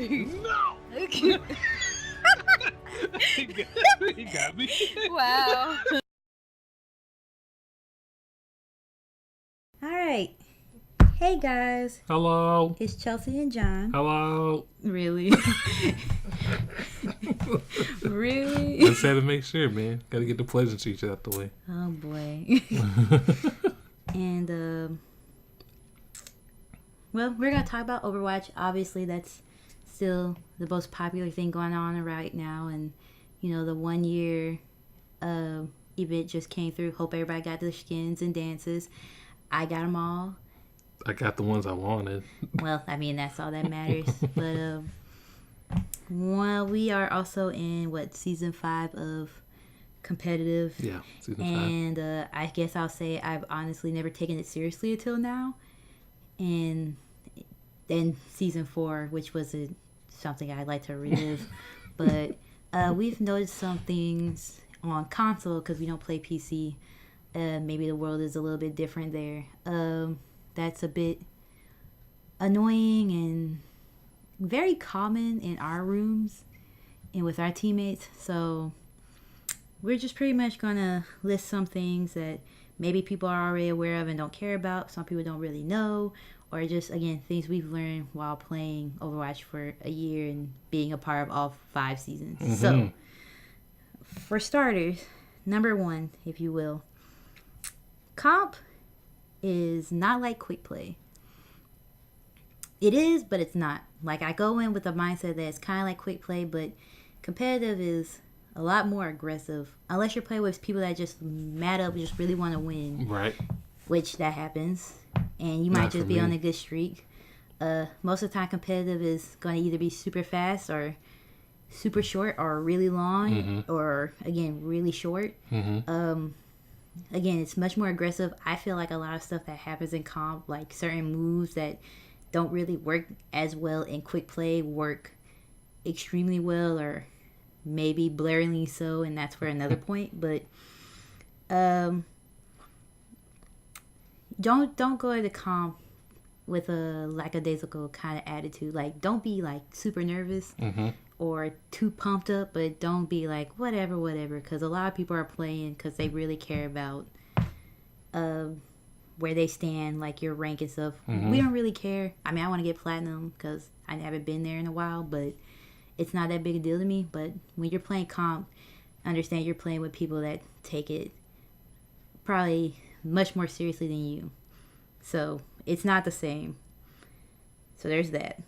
No! He got me. Wow. All right. Hey guys, Hello. it's Chelsea and John. Hello. Really? Really? Just had to make sure, man. Got to get the pleasantries out the way. Oh boy. And well, we're gonna talk about Overwatch. Obviously, that's still the most popular thing going on right now, and the 1 year event just came through. Hope everybody got their skins and dances. I got them all. I got the ones I wanted. Well, I mean, that's all that matters. But well, we are also in season 5 of competitive. Yeah, season 5. And I guess I'll say I've honestly never taken it seriously until now. And then season 4, which was something I'd like to relive. But we've noticed some things on console because we don't play PC. Maybe the world is a little bit different there. That's a bit annoying and very common in our rooms and with our teammates. So we're just pretty much gonna list some things that maybe people are already aware of and don't care about. Some people don't really know, or just again things we've learned while playing Overwatch for a year and being a part of all 5 seasons. Mm-hmm. So for starters, number 1, if you will, comp is not like quick play. It is, but it's not. Like, I go in with the mindset that it's kind of like quick play, but competitive is a lot more aggressive. Unless you're playing with people that just mad up and just really want to win. Right. Which that happens. And you might just be on a good streak. Most of the time, competitive is going to either be super fast or super short or really long or, again, really short. Again, it's much more aggressive. I feel like a lot of stuff that happens in comp, like certain moves that don't really work as well in quick play, work extremely well or maybe blaringly so, and that's for another point. But don't go into comp with a lackadaisical kind of attitude. Like, don't be like super nervous or too pumped up, but don't be like whatever, because a lot of people are playing because they really care about where they stand, like your rank and stuff. We don't really care. I mean, I want to get platinum because I haven't been there in a while, but it's not that big a deal to me. But when you're playing comp, understand you're playing with people that take it probably much more seriously than you. So it's not the same. So there's that.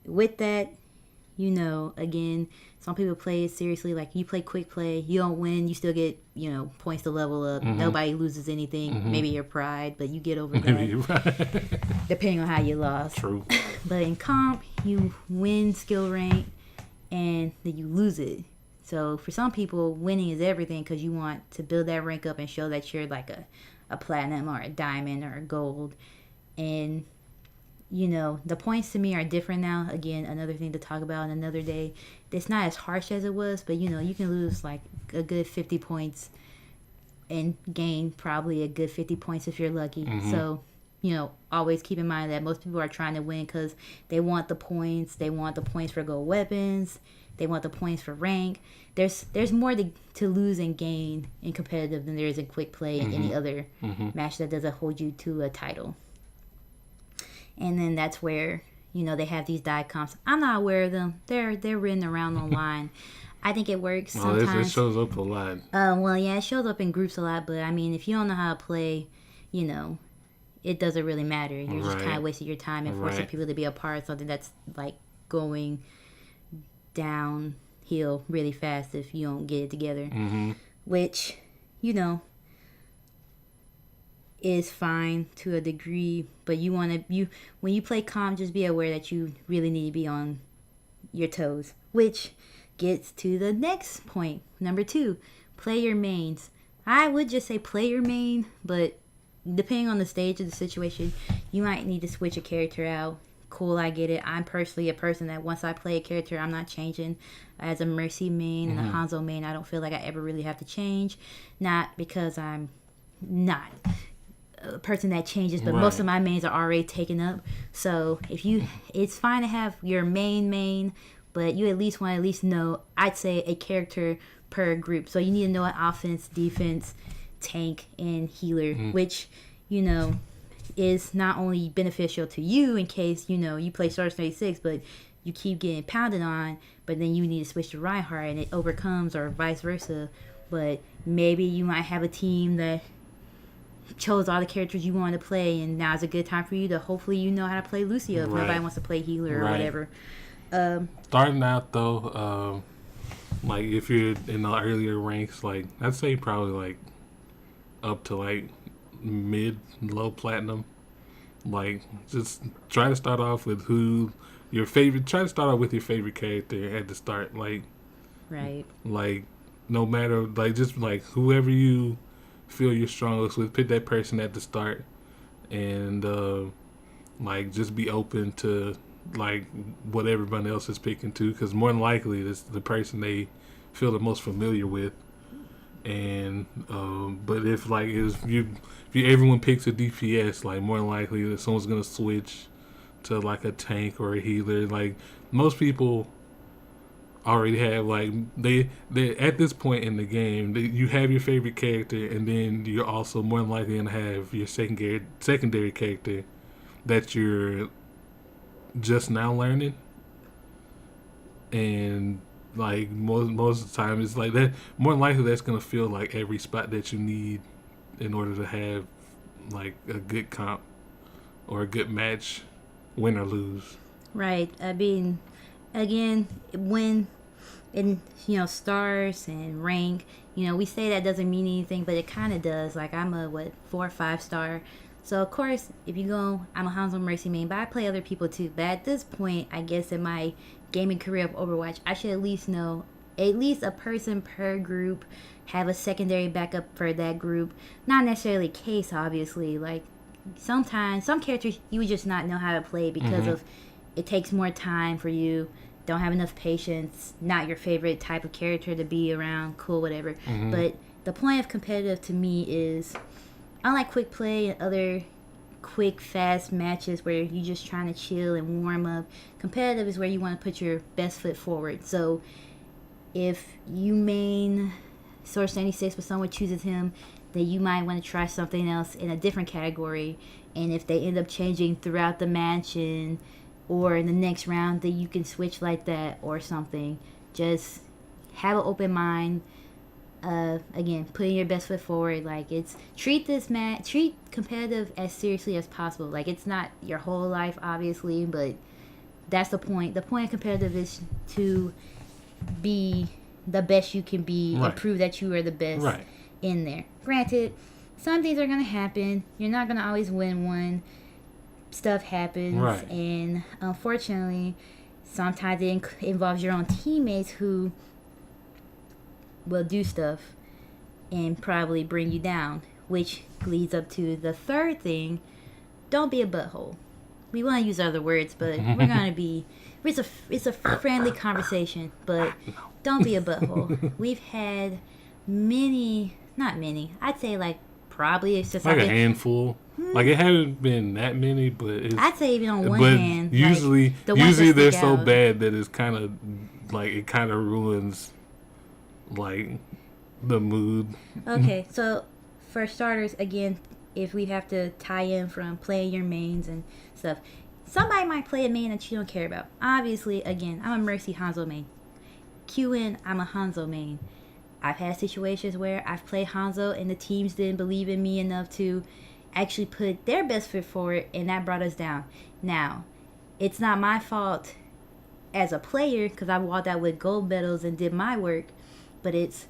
With that, again, some people play it seriously. Like, you play quick play, you don't win, you still get, points to level up. Nobody loses anything. Maybe your pride, but you get over that. Maybe you're right. Depending on how you lost. True. But in comp, you win skill rank, and then you lose it. So for some people, winning is everything because you want to build that rank up and show that you're like a platinum or a diamond or a gold. And the points to me are different now. Again, another thing to talk about another day. It's not as harsh as it was, but you can lose like a good 50 points and gain probably a good 50 points if you're lucky. So, always keep in mind that most people are trying to win because they want the points. They want the points for gold weapons. They want the points for rank. There's more to lose and gain in competitive than there is in quick play and any other match that doesn't hold you to a title. And then that's where, they have these die comps. I'm not aware of them. They're written around online. I think it works sometimes. It shows up a lot. Well, yeah, it shows up in groups a lot. But, I mean, if you don't know how to play, it doesn't really matter. You're just kind of wasting your time and forcing people to be a part of something that's, like, going downhill really fast if you don't get it together. Which, is fine to a degree, but when you play comp, just be aware that you really need to be on your toes, which gets to the next point. Number 2, play your mains. I would just say play your main, but depending on the stage of the situation, you might need to switch a character out. Cool, I get it. I'm personally a person that once I play a character, I'm not changing. As a Mercy main and a Hanzo main, I don't feel like I ever really have to change. Not because I'm not. a person that changes, but most of my mains are already taken up. So it's fine to have your main, but you at least want to know, I'd say, a character per group. So you need to know an offense, defense, tank, and healer, which, is not only beneficial to you in case, you play Star 36, but you keep getting pounded on, but then you need to switch to Reinhardt and it overcomes, or vice versa. But maybe you might have a team that chose all the characters you want to play, and now's a good time for you to hopefully how how to play Lucio if nobody wants to play healer or whatever. Starting out though, like if you're in the earlier ranks, like I'd say probably like up to like low platinum. Like just try to start off with try to start off with your favorite character at the start. Like no matter, like just like whoever you feel you're strongest with, pick that person at the start, and like just be open to like what everyone else is picking too, because more than likely it's the person they feel the most familiar with. And but if everyone picks a DPS, like more than likely that someone's gonna switch to like a tank or a healer. Like most people already have, like they at this point in the game, you have your favorite character, and then you're also more than likely gonna have your secondary character that you're just now learning. And like most of the time, it's like that. More than likely, that's gonna feel like every spot that you need in order to have like a good comp or a good match, win or lose. Right. I mean, again, when in stars and rank, we say that doesn't mean anything, but it kind of does. Like I'm a 4 or 5 star. So of course, if you go, I'm a Hanzo Mercy main, but I play other people too. But at this point, I guess in my gaming career of Overwatch, I should at least know at least a person per group, have a secondary backup for that group. Not necessarily case, obviously. Like sometimes some characters you would just not know how to play because of it takes more time for you. Don't have enough patience. Not your favorite type of character to be around. Cool, whatever. But the point of competitive to me is, unlike quick play and other quick, fast matches where you're just trying to chill and warm up, competitive is where you want to put your best foot forward. So if you main Source 96 but someone chooses him, then you might want to try something else in a different category. And if they end up changing throughout the match or in the next round, then you can switch like that or something. Just have an open mind. Again, putting your best foot forward. Like treat competitive as seriously as possible. Like it's not your whole life, obviously, but that's the point. The point of competitive is to be the best you can be and prove that you are the best in there. Granted, some things are gonna happen. You're not gonna always win one. Stuff happens, and unfortunately, sometimes it involves your own teammates who will do stuff and probably bring you down, which leads up to the third thing. Don't be a butthole. We want to use other words, but we're gonna be. It's a friendly conversation, but don't be a butthole. We've had not many. I'd say like probably it's just like a handful. Like it haven't been that many, but I'd say even on one hand. Usually, like, usually they're so bad that it's kind of like it kind of ruins like the mood. Okay, so for starters, again, if we have to tie in from playing your mains and stuff, somebody might play a main that you don't care about. Obviously, again, I'm a Mercy Hanzo main. QN, I'm a Hanzo main. I've had situations where I've played Hanzo and the teams didn't believe in me enough to actually put their best foot forward, and that brought us down. Now, it's not my fault as a player because I walked out with gold medals and did my work, but it's,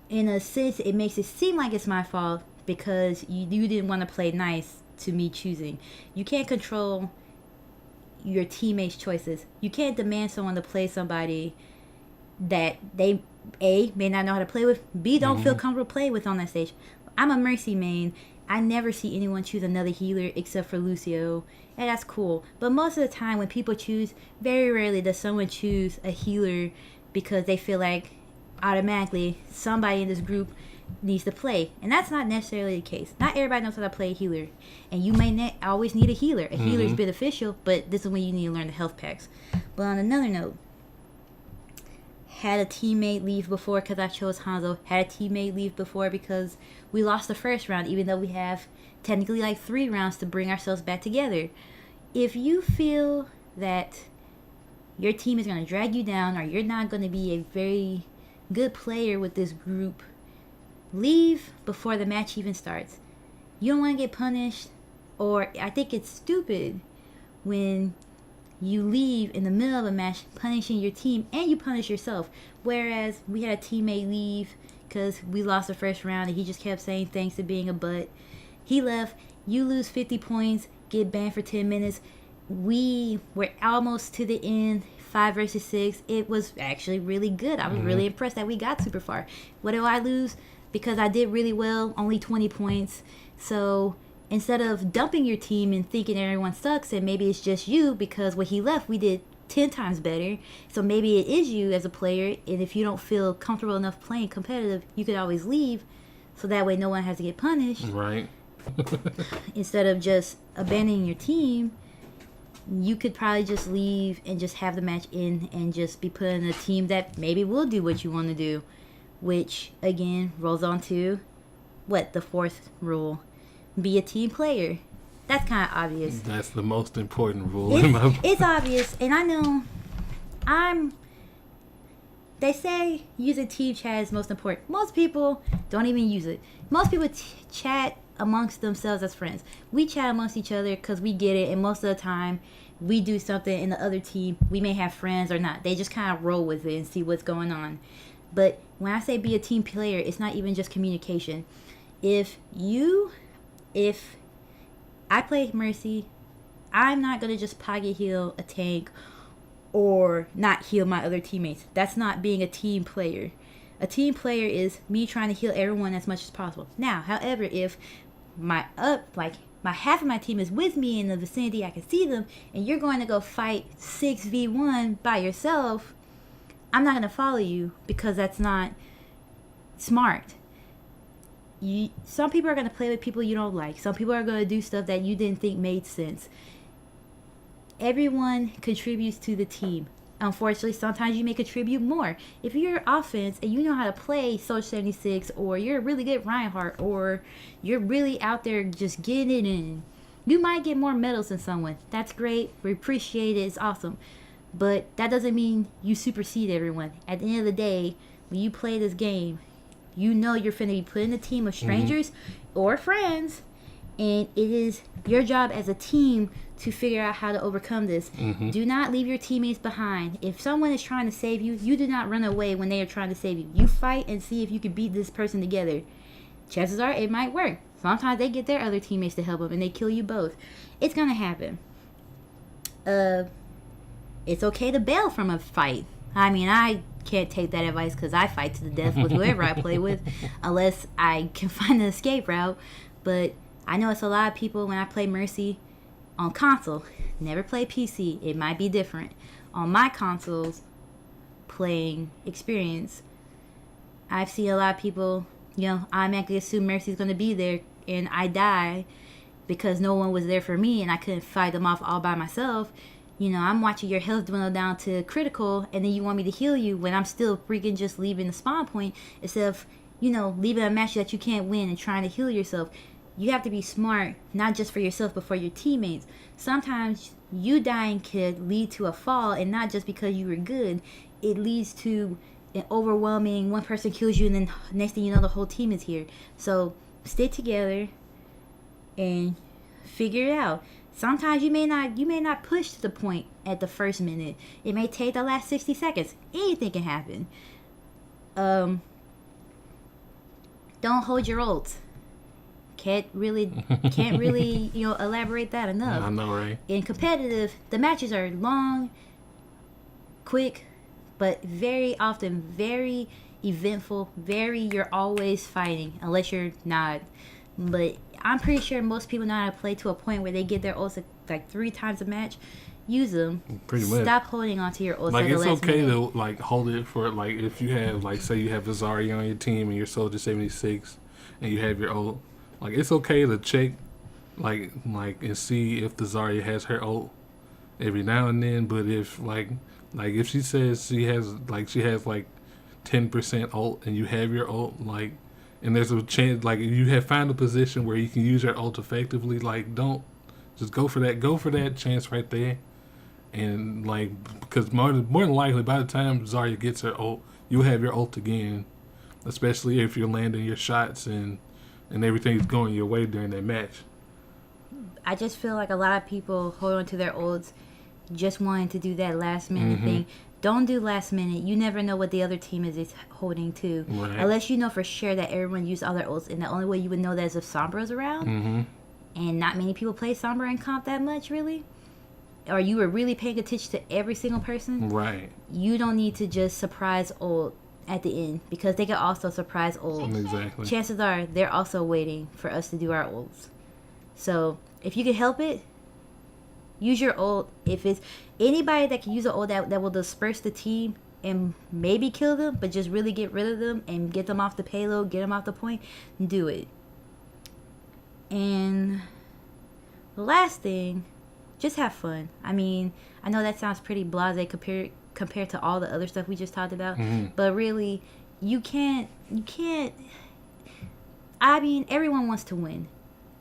in a sense, it makes it seem like it's my fault because you didn't want to play nice to me choosing. You can't control your teammates' choices. You can't demand someone to play somebody that they A, may not know how to play with, B, don't feel comfortable playing with on that stage. I'm a Mercy main. I never see anyone choose another healer except for Lucio, and that's cool. But most of the time when people choose, very rarely does someone choose a healer because they feel like automatically somebody in this group needs to play. And that's not necessarily the case. Not everybody knows how to play a healer. And you may not always need a healer. A healer is beneficial, but this is when you need to learn the health packs. But on another note, had a teammate leave before because I chose Hanzo. Had a teammate leave before because we lost the first round, even though we have technically like 3 rounds to bring ourselves back together. If you feel that your team is going to drag you down or you're not going to be a very good player with this group, leave before the match even starts. You don't want to get punished, or I think it's stupid when you leave in the middle of a match punishing your team and you punish yourself. Whereas we had a teammate leave because we lost the first round and he just kept saying thanks to being a butt. He left. You lose 50 points, get banned for 10 minutes. We were almost to the end, 5 versus 6. It was actually really good. I was really impressed that we got super far. What do I lose? Because I did really well, only 20 points. So instead of dumping your team and thinking everyone sucks and maybe it's just you, because when he left we did 10 times better, so maybe it is you as a player, and if you don't feel comfortable enough playing competitive, you could always leave, so that way no one has to get punished. Right. Instead of just abandoning your team, you could probably just leave and just have the match in and just be put in a team that maybe will do what you want to do, which again rolls on to the 4th rule: be a team player. That's kind of obvious. That's the most important rule in my book. It's obvious, and I know they say using team chat is most important. Most people don't even use it. Most people chat amongst themselves as friends. We chat amongst each other because we get it, and most of the time we do something in the other team. We may have friends or not. They just kind of roll with it and see what's going on. But when I say be a team player, it's not even just communication. If I play Mercy, I'm not going to just pocket heal a tank or not heal my other teammates. That's not being a team player. A team player is me trying to heal everyone as much as possible. Now, however, if my half of my team is with me in the vicinity, I can see them, and you're going to go fight 6v1 by yourself, I'm not going to follow you, because that's not smart. Some people are going to play with people you don't like. Some people are going to do stuff that you didn't think made sense. Everyone contributes to the team. Unfortunately, sometimes you may contribute more. If you're offense and you know how to play Soldier 76, or you're a really good Reinhardt, or you're really out there just getting it in, you might get more medals than someone. That's great. We appreciate it. It's awesome. But that doesn't mean you supersede everyone. At the end of the day, when you play this game, you know you're finna be put in a team of strangers or friends, and it is your job as a team to figure out how to overcome this. Do not leave your teammates behind. If someone is trying to save you, you do not run away when they are trying to save you. You fight and see if you can beat this person together. Chances are it might work. Sometimes they get their other teammates to help them and they kill you both. It's gonna happen. It's okay to bail from a fight. I mean, I can't take that advice because I fight to the death with whoever I play with, unless I can find an escape route. But I know it's a lot of people when I play Mercy on console. Never play PC. It might be different. On my consoles playing experience, I've seen a lot of people, automatically assume Mercy's going to be there, and I die because no one was there for me and I couldn't fight them off all by myself. I'm watching your health dwindle down to critical, and then you want me to heal you when I'm still freaking just leaving the spawn point instead of, leaving a match that you can't win and trying to heal yourself. You have to be smart, not just for yourself, but for your teammates. Sometimes you dying could lead to a fall, and not just because you were good. It leads to an overwhelming, one person kills you, and then next thing you know, the whole team is here. So stay together and figure it out. Sometimes you may not push to the point at the first minute. It may take the last 60 seconds. Anything can happen. Don't hold your ults. Can't really elaborate that enough. I know, right? In competitive, the matches are long, quick, but very often very eventful. You're always fighting, unless you're not. But I'm pretty sure most people know how to play to a point where they get their ults like 3 times a match. use them. Pretty much. Stop holding on to your ults. Like, at the it's last okay minute. to, like, hold it for, like, if you have, like, say you have a Zarya on your team and you're Soldier 76 and you have your ult. Like, it's okay to check, like, and see if the Zarya has her ult every now and then. But if, if she says she has, like, 10% ult and you have your ult, like, and there's a chance, like, you have found a position where you can use your ult effectively, like, don't, just go for that chance right there. And, like, because more than likely, by the time Zarya gets her ult, you'll have your ult again, especially if you're landing your shots and everything's going your way during that match. I just feel like a lot of people hold on to their ults just wanting to do that last minute thing. Don't do last minute. You never know what the other team is holding to. Right. Unless you know for sure that everyone used all their ults. And the only way you would know that is if Sombra's around. And not many people play Sombra in comp that much, really. Or you were really paying attention to every single person. Right. You don't need to just surprise ult at the end. Because they can also surprise ult. Exactly. Chances are they're also waiting for us to do our ults. So if you can help it, use your ult. If it's anybody that can use an ult that will disperse the team and maybe kill them, but just really get rid of them and get them off the payload, get them off the point, do it. And the last thing, just have fun. I mean, I know that sounds pretty blasé compared to all the other stuff we just talked about, but really, you can't. I mean, everyone wants to win,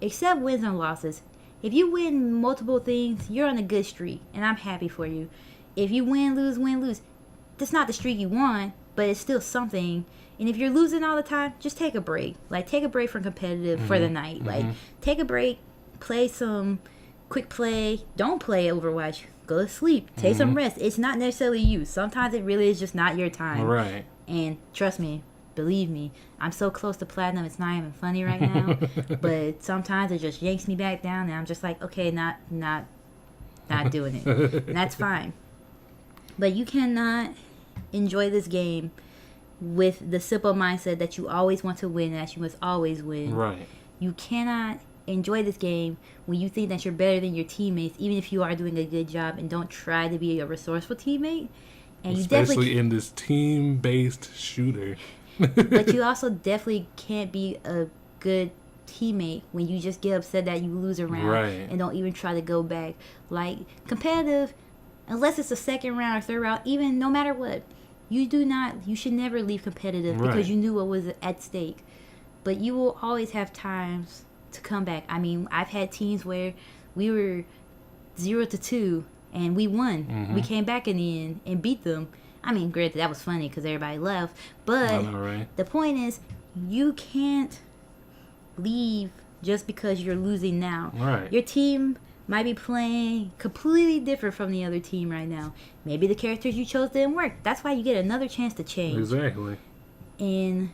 except wins and losses. If you win multiple things, you're on a good streak, and I'm happy for you. If you win, lose, that's not the streak you want, but it's still something. And if you're losing all the time, just take a break. Like, take a break from competitive for the night. Like, take a break, play some quick play. Don't play Overwatch. Go to sleep. Take some rest. It's not necessarily you. Sometimes it really is just not your time. Right. And trust me, believe me, I'm so close to platinum, it's not even funny right now. But sometimes it just yanks me back down, and I'm just like, okay, not doing it. And that's fine. But you cannot enjoy this game with the simple mindset that you always want to win and that you must always win. Right. You cannot enjoy this game when you think that you're better than your teammates, even if you are doing a good job, and don't try to be a resourceful teammate. And especially in this team-based shooter. But you also definitely can't be a good teammate when you just get upset that you lose a round and don't even try to go back. Like, competitive, unless it's a second round or third round, even no matter what, you should never leave competitive because you knew what was at stake. But you will always have times to come back. I mean, I've had teams where we were 0-2 and we won. We came back in the end and beat them. I mean, granted, that was funny because everybody left. But the point is, you can't leave just because you're losing now. Right. Your team might be playing completely different from the other team right now. Maybe the characters you chose didn't work. That's why you get another chance to change. Exactly. And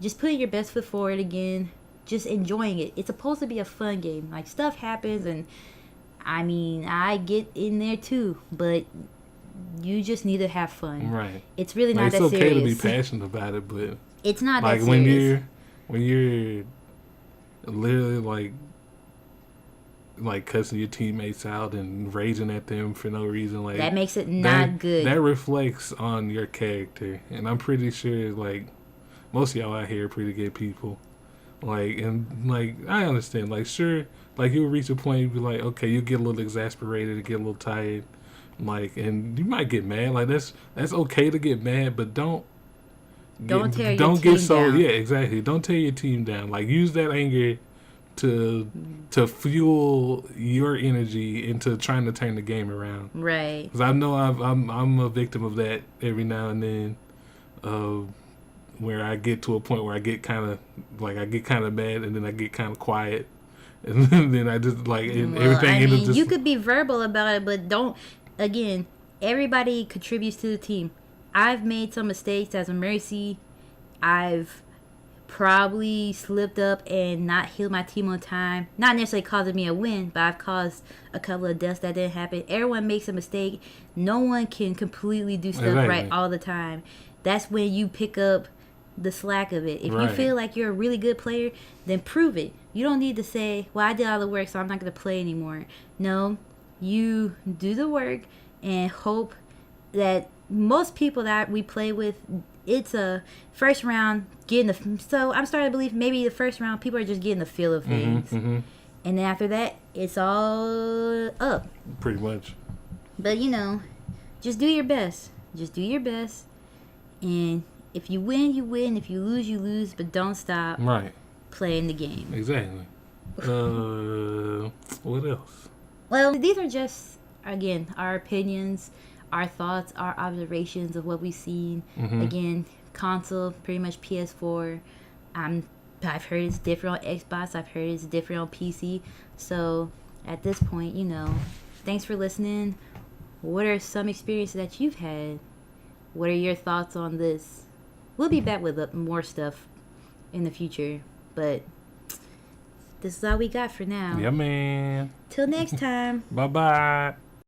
just putting your best foot forward again. Just enjoying it. It's supposed to be a fun game. Like, stuff happens, and I mean, I get in there too, but you just need to have fun. Right. It's really not that serious. It's okay to be passionate about it, but it's not that serious. serious. When you're literally like cussing your teammates out and raging at them for no reason, like, that makes it not good. That reflects on your character, and I'm pretty sure like most of y'all out here are pretty good people. Like, and like, I understand, like, sure, like, you'll reach a point, you'll be like, okay, you'll get a little exasperated, get a little tired, like, and you might get mad. Like, that's okay to get mad, but don't tear your team down. Yeah, exactly. Don't tear your team down. Like, use that anger to fuel your energy into trying to turn the game around. Right. Because I know I'm a victim of that every now and then. Where I get to a point where I get kind of mad, and then I get kind of quiet, and then I just everything. You could be verbal about it, but don't. Again, everybody contributes to the team. I've made some mistakes as a Mercy. I've probably slipped up and not healed my team on time. Not necessarily causing me a win, but I've caused a couple of deaths that didn't happen. Everyone makes a mistake. No one can completely do stuff right all the time. That's when you pick up the slack of it. If you feel like you're a really good player, then prove it. You don't need to say, well, I did all the work, so I'm not going to play anymore. No, you do the work and hope that most people that we play with, it's a first round getting the. So I'm starting to believe maybe the first round people are just getting the feel of things, and then after that it's all up. Pretty much. But just do your best. Just do your best, and if you win, you win. If you lose, you lose. But don't stop playing the game. Exactly. What else? Well, these are just, again, our opinions, our thoughts, our observations of what we've seen. Again, console, pretty much PS4. I've heard it's different on Xbox. I've heard it's different on PC. So at this point, thanks for listening. What are some experiences that you've had? What are your thoughts on this? We'll be back with more stuff in the future, but this is all we got for now. Yeah, man. Till next time. Bye-bye.